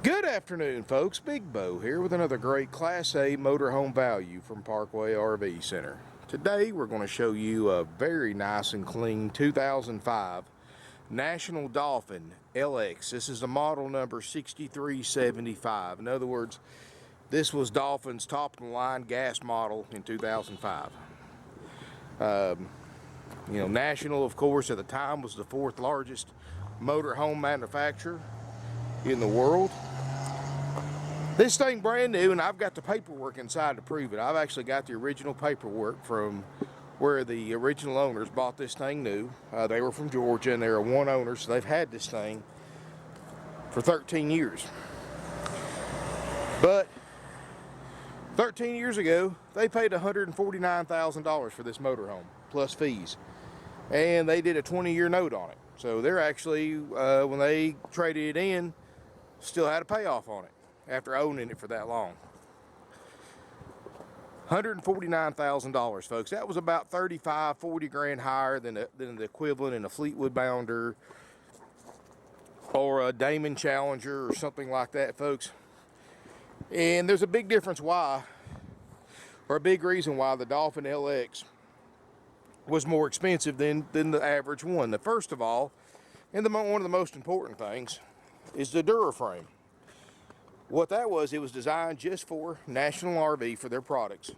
Good afternoon, folks. Big Bo here with another great Class A motorhome value from Parkway RV Center. Today we're going to show you a very nice and clean 2005 National Dolphin LX. This is the model number 6375. In other words, this was Dolphin's top-of-the-line gas model in 2005. National, of course, at the time was the fourth largest motorhome manufacturer in the world. This thing brand new, and I've got the paperwork inside to prove it. I've actually got the original paperwork from where the original owners bought this thing new. They were from Georgia, and they're one owner, so they've had this thing for 13 years. But 13 years ago, they paid $149,000 for this motorhome, plus fees. And they did a 20-year note on it. So they're actually, when they traded it in, still had a payoff on it after owning it for that long. $149,000, folks. That was about 35, 40 grand higher than the equivalent in a Fleetwood Bounder or a Damon Challenger or something like that, folks. And there's a big difference why, or a big reason why the Dolphin LX was more expensive than the average one. First of all, and one of the most important things, is the DuraFrame. What that was, it was designed just for National RV for their products.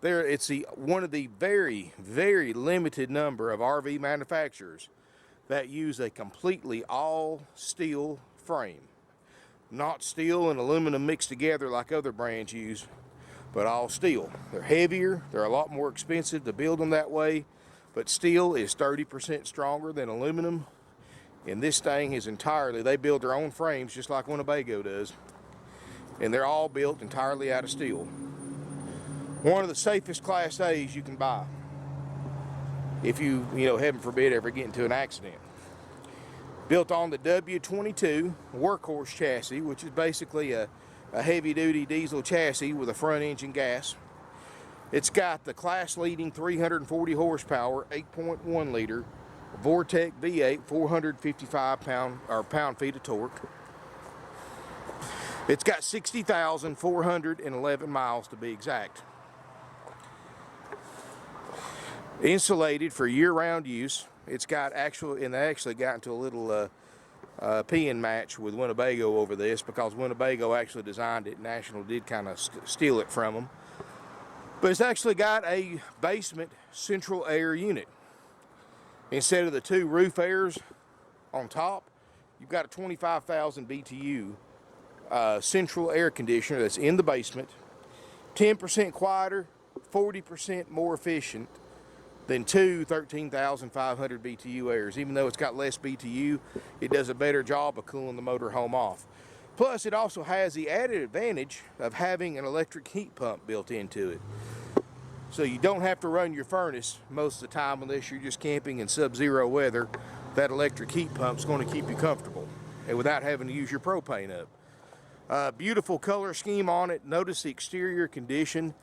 It's one of the very, very limited number of RV manufacturers that use a completely all steel frame. Not steel and aluminum mixed together like other brands use, but all steel. They're heavier, they're a lot more expensive to build them that way, but steel is 30% stronger than aluminum. And this thing is entirely, they build their own frames just like Winnebago does. And they're all built entirely out of steel. One of the safest Class A's you can buy. If you heaven forbid, ever get into an accident. Built on the W22 Workhorse chassis, which is basically a heavy-duty diesel chassis with a front engine gas. It's got the class-leading 340 horsepower, 8.1 liter Vortec V-8, 455 pound-feet of torque. It's got 60,411 miles to be exact. Insulated for year-round use. It's got they actually got into a little peeing match with Winnebago over this because Winnebago actually designed it. National did kind of steal it from them. But it's actually got a basement central air unit. Instead of the two roof airs on top, you've got a 25,000 BTU central air conditioner that's in the basement. 10% quieter, 40% more efficient than two 13,500 BTU airs. Even though it's got less BTU, it does a better job of cooling the motorhome off. Plus, it also has the added advantage of having an electric heat pump built into it. So you don't have to run your furnace most of the time unless you're just camping in sub-zero weather. That electric heat pump is going to keep you comfortable and without having to use your propane up. Beautiful color scheme on it. Notice the exterior condition.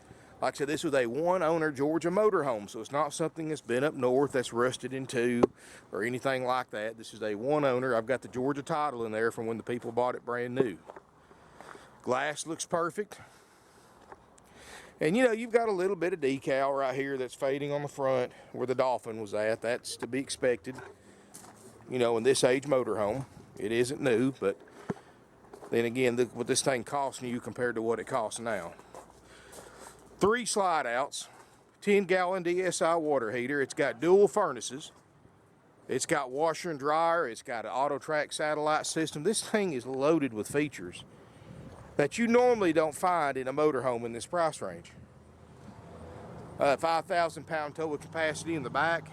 Like I said, this was a one-owner Georgia motorhome, so it's not something that's been up north that's rusted into or anything like that. This is a one-owner. I've got the Georgia title in there from when the people bought it brand new. Glass looks perfect. And you've got a little bit of decal right here that's fading on the front where the Dolphin was at. That's to be expected, in this age motorhome. It isn't new, but then again, what this thing costs new compared to what it costs now. 3 slide outs, 10-gallon DSI water heater. It's got dual furnaces. It's got washer and dryer. It's got an auto track satellite system. This thing is loaded with features that you normally don't find in a motorhome in this price range. 5,000 pound towing capacity in the back.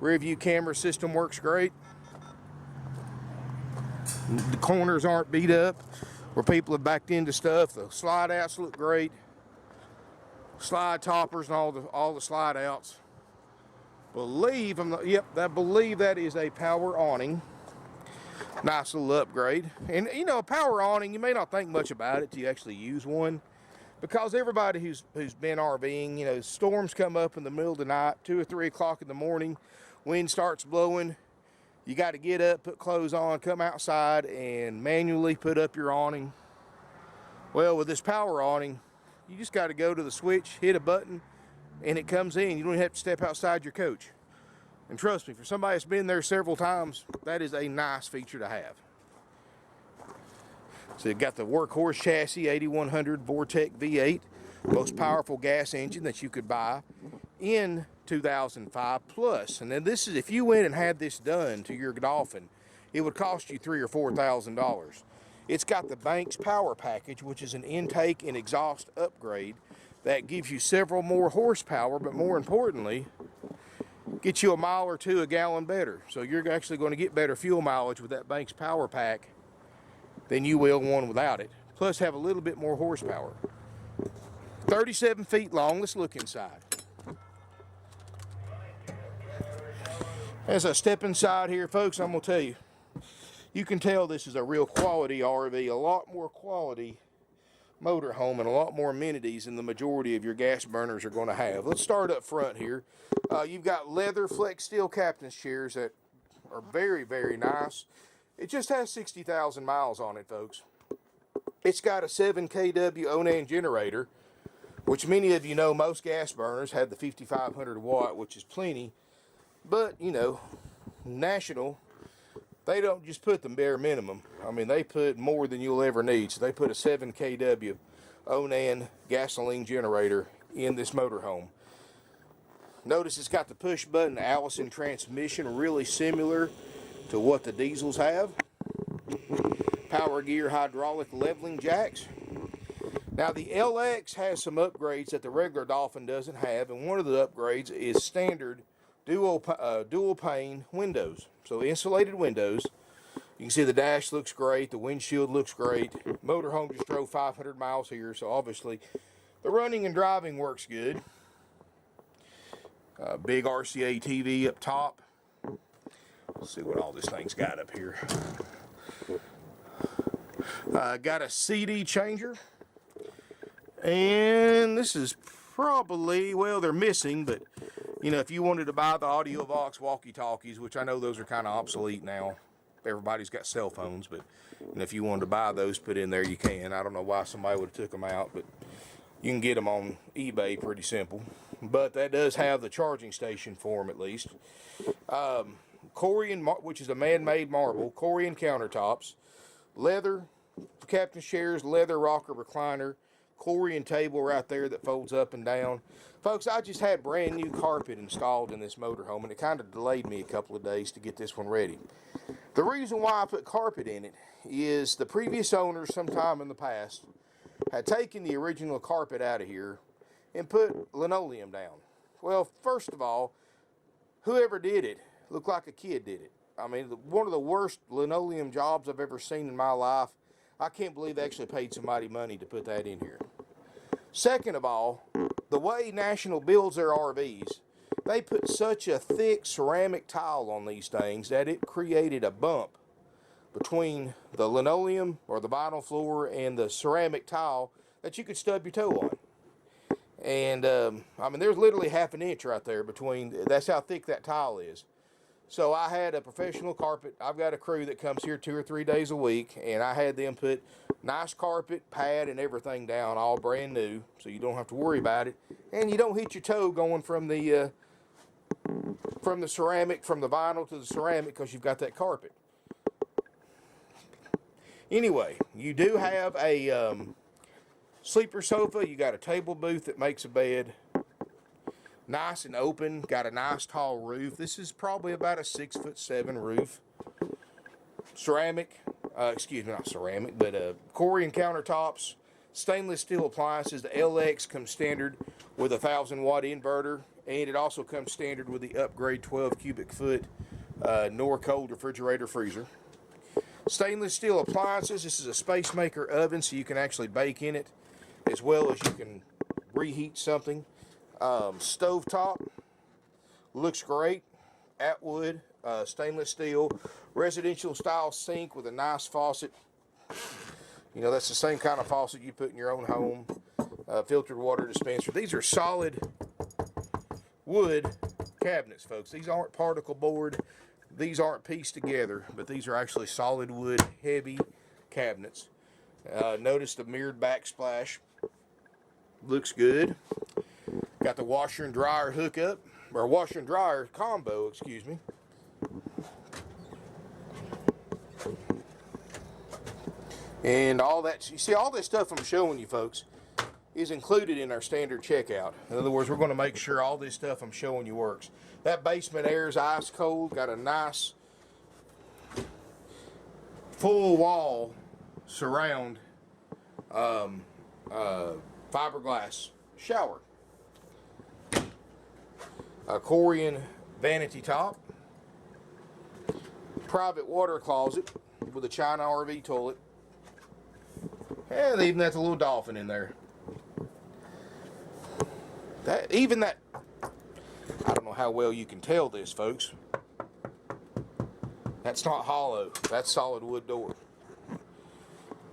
Rear view camera system works great. The corners aren't beat up where people have backed into stuff. The slide outs look great. Slide toppers and all the slide outs. I believe that is a power awning. Nice little upgrade. And a power awning, you may not think much about it till you actually use one, because everybody who's been RVing, storms come up in the middle of the night, 2 or 3 o'clock in the morning, wind starts blowing. You got to get up, put clothes on, come outside, and manually put up your awning. Well, with this power awning, you just got to go to the switch, hit a button, and it comes in. You don't even have to step outside your coach. And trust me, for somebody that's been there several times, that is a nice feature to have. So you've got the Workhorse chassis, 8100 Vortec V-8, most powerful gas engine that you could buy in 2005 plus. And then this is, if you went and had this done to your Dolphin, it would cost you $3,000 or $4,000. It's got the Banks power package, which is an intake and exhaust upgrade that gives you several more horsepower, but more importantly, gets you a mile or two a gallon better. So you're actually going to get better fuel mileage with that Banks power pack than you will one without it. Plus have a little bit more horsepower. 37 feet long. Let's look inside. As I step inside here, folks, I'm going to tell you, you can tell this is a real quality RV, a lot more quality motorhome and a lot more amenities than the majority of your gas burners are going to have. Let's start up front here. You've got leather flex steel captain's chairs that are very, very nice. It just has 60,000 miles on it, folks. It's got a 7 kW Onan generator, which many of you know most gas burners have the 5500 watt, which is plenty. But, you know, National, they don't just put the bare minimum. I mean, they put more than you'll ever need. So they put a 7 kW Onan gasoline generator in this motorhome. Notice it's got the push button Allison transmission, really similar to what the diesels have. Power gear hydraulic leveling jacks. Now the LX has some upgrades that the regular Dolphin doesn't have, and one of the upgrades is standard dual pane windows. So insulated windows. You can see the dash looks great, the windshield looks great. Motorhome just drove 500 miles here, so obviously the running and driving works good. Big RCA TV up top. Let's see what all this thing's got up here. Got a CD changer. And this is probably, well, they're missing, but you know, if you wanted to buy the AudioVox walkie-talkies, which I know those are kind of obsolete now. Everybody's got cell phones, but you know, if you wanted to buy those, put in there, you can. I don't know why somebody would have took them out, but you can get them on eBay pretty simple. But that does have the charging station for them at least. Corian, which is a man-made marble, Corian countertops, leather captain's chairs, leather rocker recliner, Corian table right there that folds up and down. Folks, I just had brand new carpet installed in this motorhome, and it kind of delayed me a couple of days to get this one ready. The reason why I put carpet in it is the previous owners sometime in the past had taken the original carpet out of here and put linoleum down. Well, first of all, whoever did it looked like a kid did it. I mean, one of the worst linoleum jobs I've ever seen in my life. I can't believe they actually paid somebody money to put that in here. Second of all, the way National builds their RVs, they put such a thick ceramic tile on these things that it created a bump between the linoleum or the vinyl floor and the ceramic tile that you could stub your toe on. And I mean, there's literally half an inch right there between, that's how thick that tile is. So I had a professional carpet. I've got a crew that comes here 2 or 3 days a week, and I had them put nice carpet, pad, and everything down, all brand new, so you don't have to worry about it. And you don't hit your toe going from the ceramic, from the vinyl to the ceramic, because you've got that carpet. Anyway, you do have a sleeper sofa. You got a table booth that makes a bed. Nice and open, got a nice tall roof. This is probably about a 6'7" roof. Ceramic, excuse me, not ceramic, but Corian countertops, stainless steel appliances. The LX comes standard with a 1,000-watt inverter, and it also comes standard with the upgrade 12 cubic foot Norcold refrigerator freezer. Stainless steel appliances. This is a space maker oven, so you can actually bake in it as well as you can reheat something. Stovetop, looks great. Atwood, stainless steel, residential style sink with a nice faucet. You know, that's the same kind of faucet you put in your own home. Filtered water dispenser. These are solid wood cabinets, folks. These aren't particle board. these aren't pieced together, but these are actually solid wood, heavy cabinets. Notice the mirrored backsplash. Looks good. Got the washer and dryer hookup, or washer and dryer combo, excuse me. And all that, you see, all this stuff I'm showing you folks is included in our standard checkout. In other words, we're going to make sure all this stuff I'm showing you works. That basement air is ice cold, got a nice full wall surround fiberglass shower. A Corian vanity top. Private water closet with a China RV toilet. And even that's a little dolphin in there. I don't know how well you can tell this, folks. That's not hollow. That's solid wood door.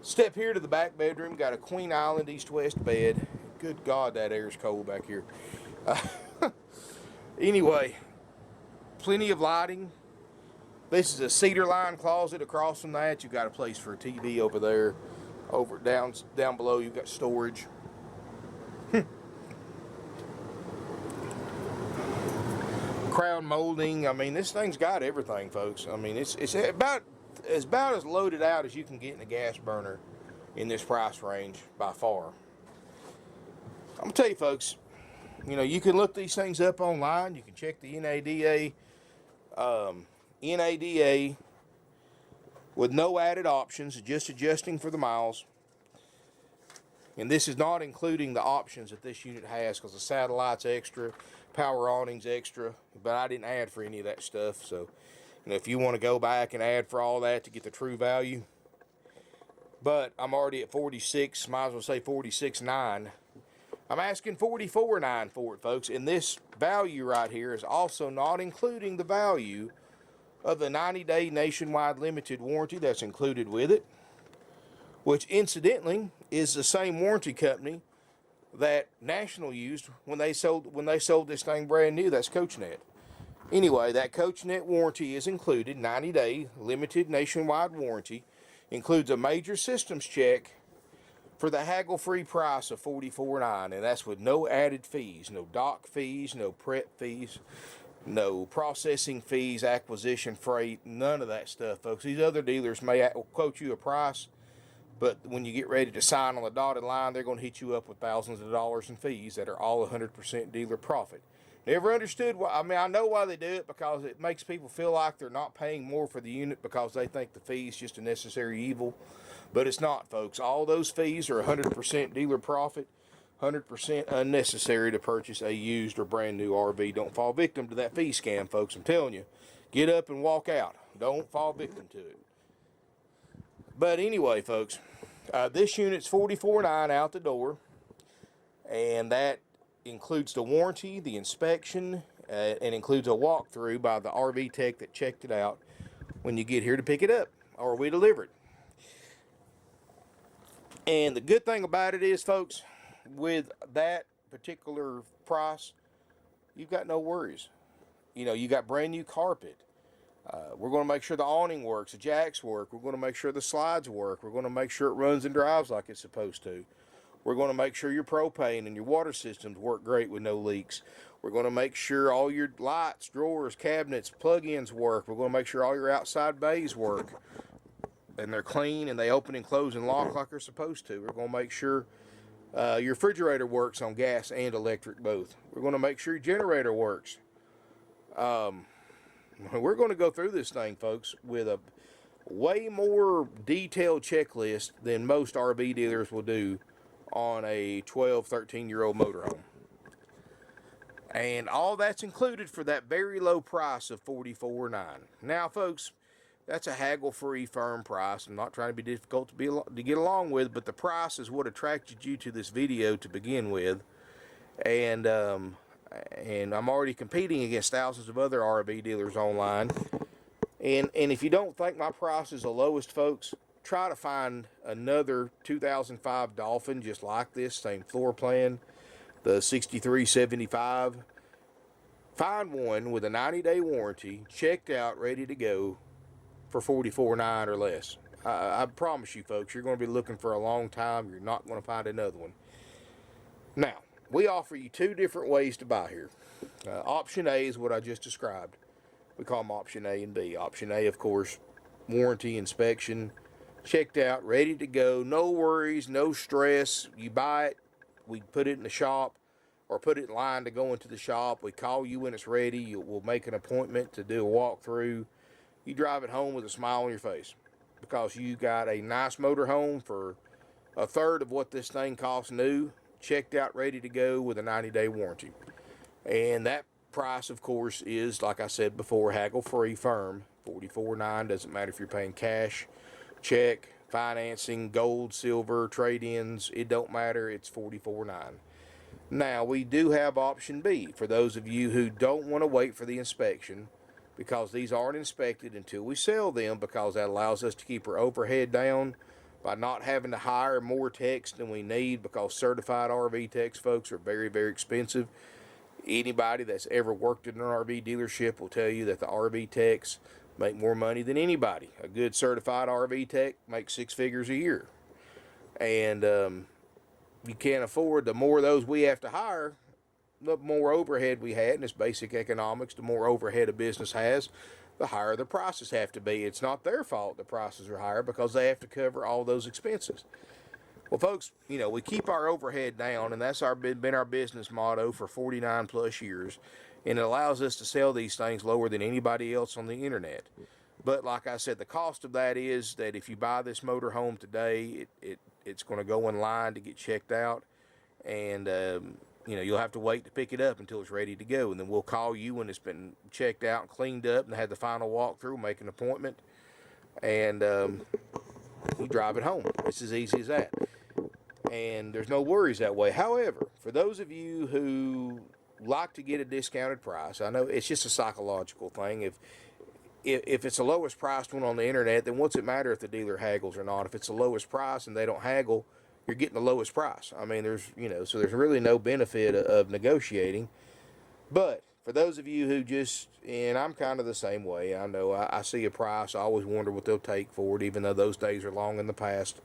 Step here to the back bedroom. Got a Queen Island east-west bed. Good God, that air's cold back here. Anyway, plenty of lighting. This is a cedar line closet. Across from that, you've got a place for a TV over there. Over down below, you've got storage. Crown molding. I mean, this thing's got everything, folks. I mean, it's about as loaded out as you can get in a gas burner in this price range by far. I'm gonna tell you, folks. You know, you can look these things up online. You can check the NADA with no added options, just adjusting for the miles. And this is not including the options that this unit has, because the satellite's extra, power awnings extra, but I didn't add for any of that stuff. So, you know, if you want to go back and add for all that to get the true value. But I'm already at 46, might as well say 46.9. I'm asking 44.9 for it, folks. And this value right here is also not including the value of the 90-day nationwide limited warranty that's included with it, which incidentally is the same warranty company that National used when they sold this thing brand new. That's CoachNet. Anyway, that CoachNet warranty is included. 90-day limited nationwide warranty includes a major systems check for the haggle-free price of $44.9, and that's with no added fees, no dock fees, no prep fees, no processing fees, acquisition freight, none of that stuff, folks. These other dealers may quote you a price, but when you get ready to sign on the dotted line, they're going to hit you up with thousands of dollars in fees that are all 100% dealer profit. Never understood why. I mean, I know why they do it, because it makes people feel like they're not paying more for the unit because they think the fee is just a necessary evil. But it's not, folks. All those fees are 100% dealer profit, 100% unnecessary to purchase a used or brand new RV. Don't fall victim to that fee scam, folks. I'm telling you. Get up and walk out. Don't fall victim to it. But anyway, folks, this unit's $44.9 out the door, and that includes the warranty, the inspection, and includes a walkthrough by the RV tech that checked it out when you get here to pick it up, or we deliver it. And the good thing about it is, folks, with that particular price, you've got no worries. You know, you got brand new carpet. We're going to make sure the awning works, the jacks work. We're going to make sure the slides work. We're going to make sure it runs and drives like it's supposed to. We're going to make sure your propane and your water systems work great with no leaks. We're going to make sure all your lights, drawers, cabinets, plug-ins work. We're going to make sure all your outside bays work and they're clean and they open and close and lock like they're supposed to. We're going to make sure your refrigerator works on gas and electric both. We're going to make sure your generator works. We're going to go through this thing, folks, with a way more detailed checklist than most RV dealers will do on a 12, 13-year-old motorhome. And all that's included for that very low price of $44.9. Now, folks, that's a haggle-free firm price. I'm not trying to be difficult to get along with, but the price is what attracted you to this video to begin with. And I'm already competing against thousands of other RV dealers online. And if you don't think my price is the lowest, folks, try to find another 2005 Dolphin just like this, same floor plan, the 6375. Find one with a 90-day warranty, checked out, ready to go for $44.9 or less. I promise you folks, you're going to be looking for a long time. You're not going to find another one. Now, we offer you two different ways to buy here. Option A is what I just described. We call them option A and B. Option A, of course, warranty, inspection, checked out, ready to go. No worries, no stress. You buy it, we put it in the shop or put it in line to go into the shop. We call you when it's ready. We'll make an appointment to do a walkthrough. You drive it home with a smile on your face because you got a nice motor home for a third of what this thing costs new, checked out, ready to go with a 90-day warranty. And that price, of course, is, like I said before, haggle-free, firm, $44.9. Doesn't matter if you're paying cash, check, financing, gold, silver, trade-ins. It don't matter. It's $44.9. Now, we do have option B for those of you who don't want to wait for the inspection, because these aren't inspected until we sell them, because that allows us to keep our overhead down by not having to hire more techs than we need, because certified RV techs, folks, are very, very expensive. Anybody that's ever worked in an RV dealership will tell you that the RV techs make more money than anybody. A good certified RV tech makes 6 figures a year. And you can't afford, the more of those we have to hire, the more overhead we had, and it's basic economics. The more overhead a business has, the higher the prices have to be. It's not their fault the prices are higher, because they have to cover all those expenses. Well, folks, you know, we keep our overhead down, and that's been our business motto for 49 plus years, and it allows us to sell these things lower than anybody else on the internet. But like I said, the cost of that is that if you buy this motor home today, it's going to go in line to get checked out, and you know, you'll have to wait to pick it up until it's ready to go, and then we'll call you when it's been checked out and cleaned up and had the final walkthrough, make an appointment, and you drive it home. It's as easy as that. And there's no worries that way. However, for those of you who like to get a discounted price, I know it's just a psychological thing. If it's the lowest priced one on the internet, then what's it matter if the dealer haggles or not? If it's the lowest price and they don't haggle, you're getting the lowest price. I mean, so there's really no benefit of negotiating. But for those of you who just, and I'm kind of the same way, I know I see a price, I always wonder what they'll take for it, even though those days are long in the past.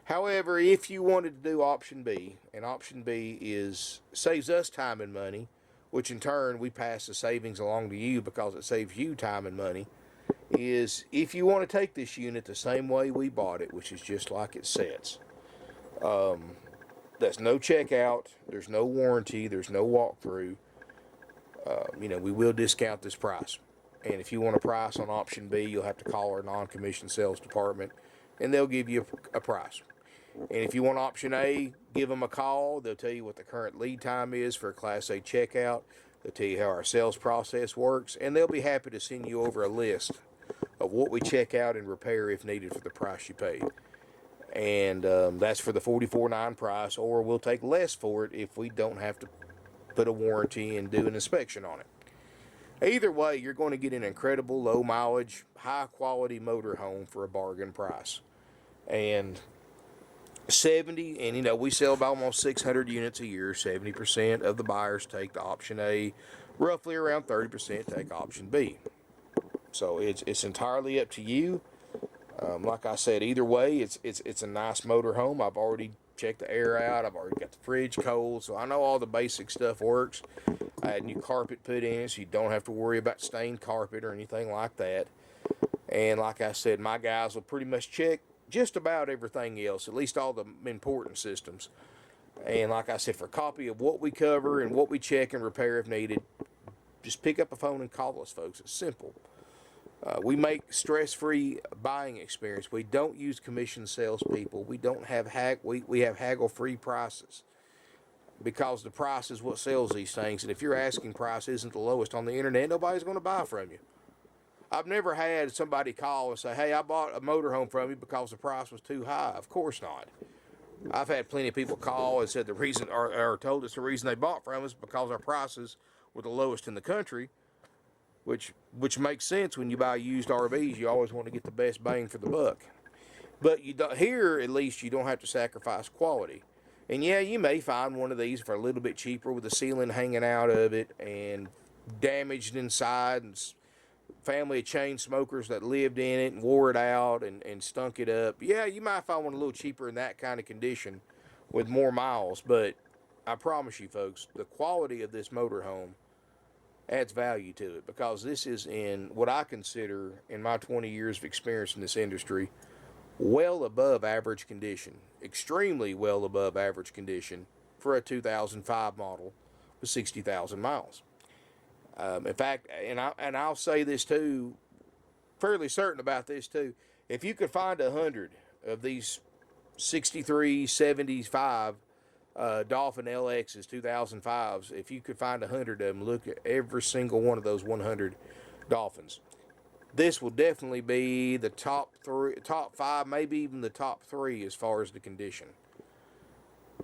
However, if you wanted to do option B, and option B saves us time and money, which in turn we pass the savings along to you because it saves you time and money, is if you want to take this unit the same way we bought it, which is just like it sits. That's no checkout, there's no warranty, there's no walkthrough. You know, we will discount this price. And if you want a price on option B, you'll have to call our non-commissioned sales department, and they'll give you a price. And if you want option A, give them a call. They'll tell you what the current lead time is for a Class A checkout. They'll tell you how our sales process works, and they'll be happy to send you over a list of what we check out and repair if needed for the price you paid. And that's for the $44.9 price, or we'll take less for it if we don't have to put a warranty and do an inspection on it. Either way, you're going to get an incredible low mileage, high quality motor home for a bargain price. And you know, we sell about almost 600 units a year. 70% of the buyers take the option A, roughly around 30% take option B. So it's entirely up to you. Like I said, either way, it's a nice motor home. I've already checked the air out. I've already got the fridge cold, so I know all the basic stuff works. I had new carpet put in, so you don't have to worry about stained carpet or anything like that. And like I said, my guys will pretty much check just about everything else, at least all the important systems. And like I said, for a copy of what we cover and what we check and repair if needed, just pick up a phone and call us, folks. It's simple. We make stress-free buying experience. We don't use commissioned salespeople. We don't have we have haggle-free prices, because the price is what sells these things. And if your asking price isn't the lowest on the internet, nobody's going to buy from you. I've never had somebody call and say, hey, I bought a motorhome from you because the price was too high. Of course not. I've had plenty of people call and said the reason, or told us the reason they bought from us because our prices were the lowest in the country, which makes sense. When you buy used RVs, you always want to get the best bang for the buck. But here, at least, you don't have to sacrifice quality. And yeah, you may find one of these for a little bit cheaper with the ceiling hanging out of it and damaged inside, and family of chain smokers that lived in it and wore it out and stunk it up. Yeah, you might find one a little cheaper in that kind of condition with more miles, but I promise you folks, the quality of this motorhome adds value to it, because this is in what I consider, in my 20 years of experience in this industry, well above average condition, extremely well above average condition for a 2005 model with 60,000 miles. In fact, and I'll say this too, fairly certain about this too, if you could find 100 of these 63, 75 Dolphin LXs 2005s, if you could find 100 of them, look at every single one of those 100 Dolphins. This will definitely be the top 5, maybe even the top 3 as far as the condition.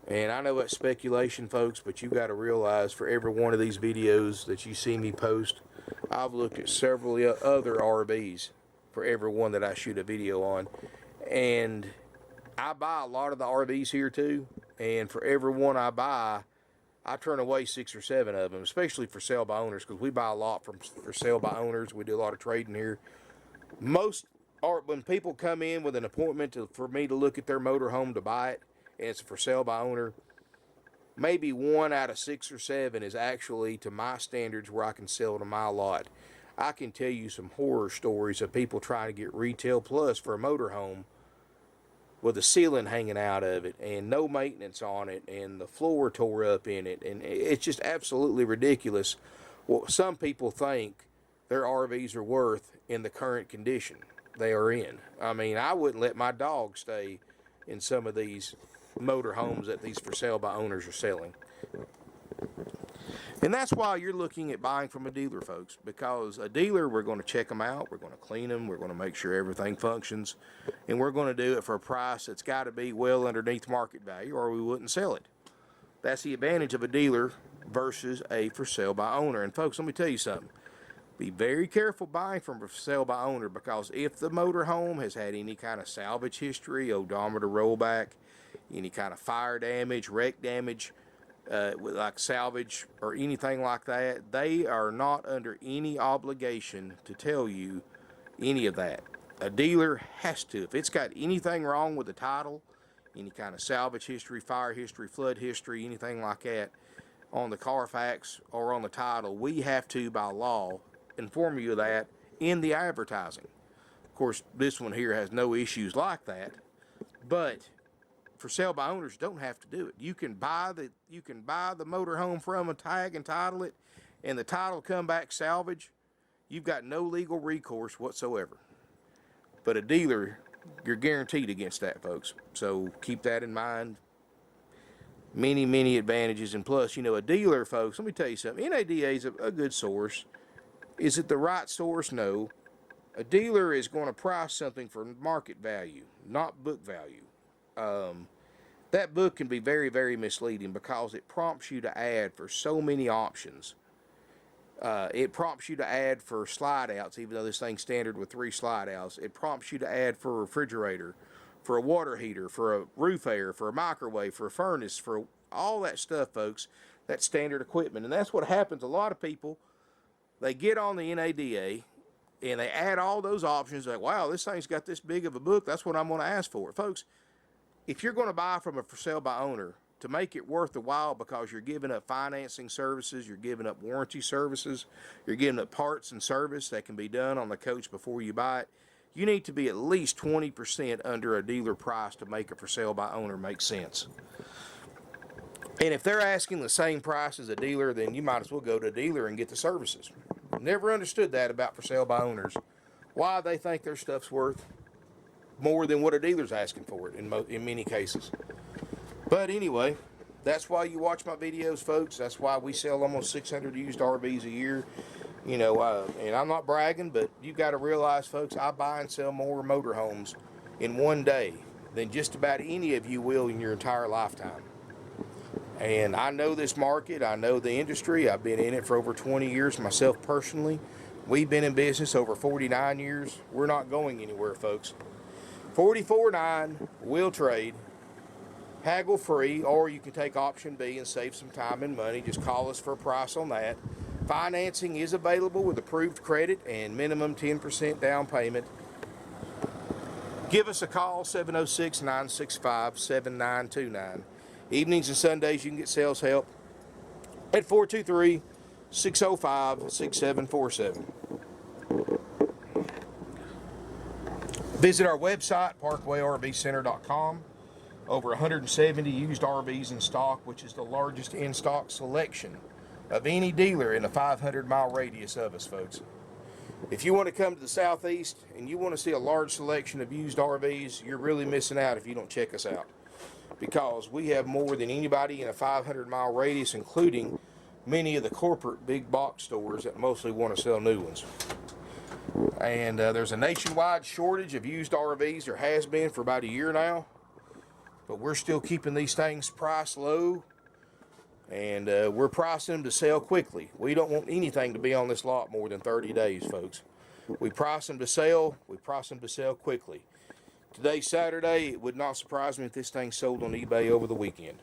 And I know it's speculation, folks, but you got to realize for every one of these videos that you see me post, I've looked at several other RVs for every one that I shoot a video on. And I buy a lot of the RVs here too, and for every one I buy, I turn away 6 or 7 of them, especially for sale by owners, because we buy a lot for sale by owners. We do a lot of trading here. Most are, when people come in with an appointment for me to look at their motorhome to buy it, and it's for sale by owner, maybe 1 out of 6 or 7 is actually to my standards where I can sell to my lot. I can tell you some horror stories of people trying to get retail plus for a motorhome with the ceiling hanging out of it and no maintenance on it and the floor tore up in it, and it's just absolutely ridiculous what some people think their RVs are worth in the current condition they are in. I mean, I wouldn't let my dog stay in some of these motorhomes that these for sale by owners are selling. And that's why you're looking at buying from a dealer, folks, because a dealer, we're going to check them out, we're going to clean them, we're going to make sure everything functions, and we're going to do it for a price that's got to be well underneath market value, or we wouldn't sell it. That's the advantage of a dealer versus a for sale by owner. And folks, let me tell you something. Be very careful buying from a for sale by owner, because if the motorhome has had any kind of salvage history, odometer rollback, any kind of fire damage, wreck damage, like salvage or anything like that, they are not under any obligation to tell you any of that. A dealer has to. If it's got anything wrong with the title, any kind of salvage history, fire history, flood history, anything like that on the Carfax or on the title, we have to, by law, inform you of that in the advertising. Of course, this one here has no issues like that, but for sale by owners, don't have to do it. You can buy the motorhome from a tag and title it, and the title come back salvage. You've got no legal recourse whatsoever. But a dealer, you're guaranteed against that, folks. So keep that in mind. Many, many advantages, and plus, you know, a dealer, folks, let me tell you something. NADA is a good source. Is it the right source? No. A dealer is going to price something for market value, not book value. That book can be very, very misleading because it prompts you to add for so many options. It prompts you to add for slide outs, even though this thing's standard with 3 slide outs. It prompts you to add for a refrigerator, for a water heater, for a roof air, for a microwave, for a furnace, for all that stuff, folks. That's standard equipment. And that's what happens. A lot of people, they get on the NADA and they add all those options. Like, wow, this thing's got this big of a book. That's what I'm going to ask for. Folks, if you're going to buy from a for sale by owner, to make it worth the while, because you're giving up financing services, you're giving up warranty services, you're giving up parts and service that can be done on the coach before you buy it, you need to be at least 20% under a dealer price to make a for sale by owner make sense. And if they're asking the same price as a dealer, then you might as well go to a dealer and get the services. Never understood that about for sale by owners, why they think their stuff's worth more than what a dealer's asking for it in many cases. But anyway, that's why you watch my videos, folks. That's why we sell almost 600 used RVs a year. You know, and I'm not bragging, but you got to realize, folks, I buy and sell more motorhomes in one day than just about any of you will in your entire lifetime. And I know this market. I know the industry. I've been in it for over 20 years myself personally. We've been in business over 49 years. We're not going anywhere, folks. 44.9 will trade, haggle free, or you can take option B and save some time and money. Just call us for a price on that. Financing is available with approved credit and minimum 10% down payment. Give us a call, 706-965-7929. Evenings and Sundays you can get sales help at 423-605-6747. Visit our website, parkwayrvcenter.com. Over 170 used RVs in stock, which is the largest in-stock selection of any dealer in a 500-mile radius of us, folks. If you want to come to the Southeast and you want to see a large selection of used RVs, you're really missing out if you don't check us out. Because we have more than anybody in a 500-mile radius, including many of the corporate big box stores that mostly want to sell new ones. And there's a nationwide shortage of used RVs. There has been for about a year now. But we're still keeping these things priced low. And we're pricing them to sell quickly. We don't want anything to be on this lot more than 30 days, folks. We price them to sell. We price them to sell quickly. Today's Saturday. It would not surprise me if this thing sold on eBay over the weekend.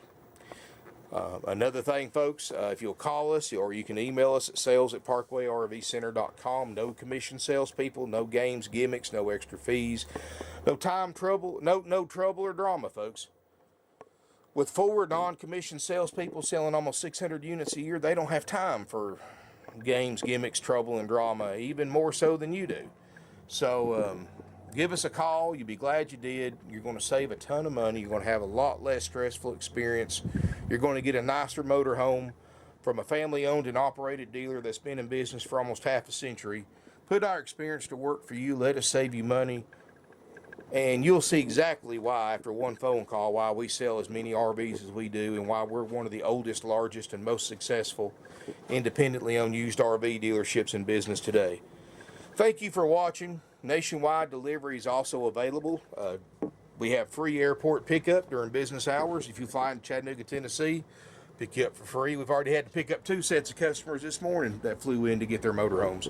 Another thing, folks, if you'll call us or you can email us at sales@parkwayrvcenter.com. No commission salespeople, no games, gimmicks, no extra fees, no time trouble, no trouble or drama, folks. With 4 non-commissioned salespeople selling almost 600 units a year, they don't have time for games, gimmicks, trouble, and drama, even more so than you do. So give us a call. You'll be glad you did. You're going to save a ton of money. You're going to have a lot less stressful experience. You're going to get a nicer motorhome from a family-owned and operated dealer that's been in business for almost half a century. Put our experience to work for you. Let us save you money. And you'll see exactly why, after one phone call, why we sell as many RVs as we do and why we're one of the oldest, largest, and most successful independently owned used RV dealerships in business today. Thank you for watching. Nationwide delivery is also available. We have free airport pickup during business hours. If you fly in Chattanooga, Tennessee, pick you up for free. We've already had to pick up 2 sets of customers this morning that flew in to get their motorhomes.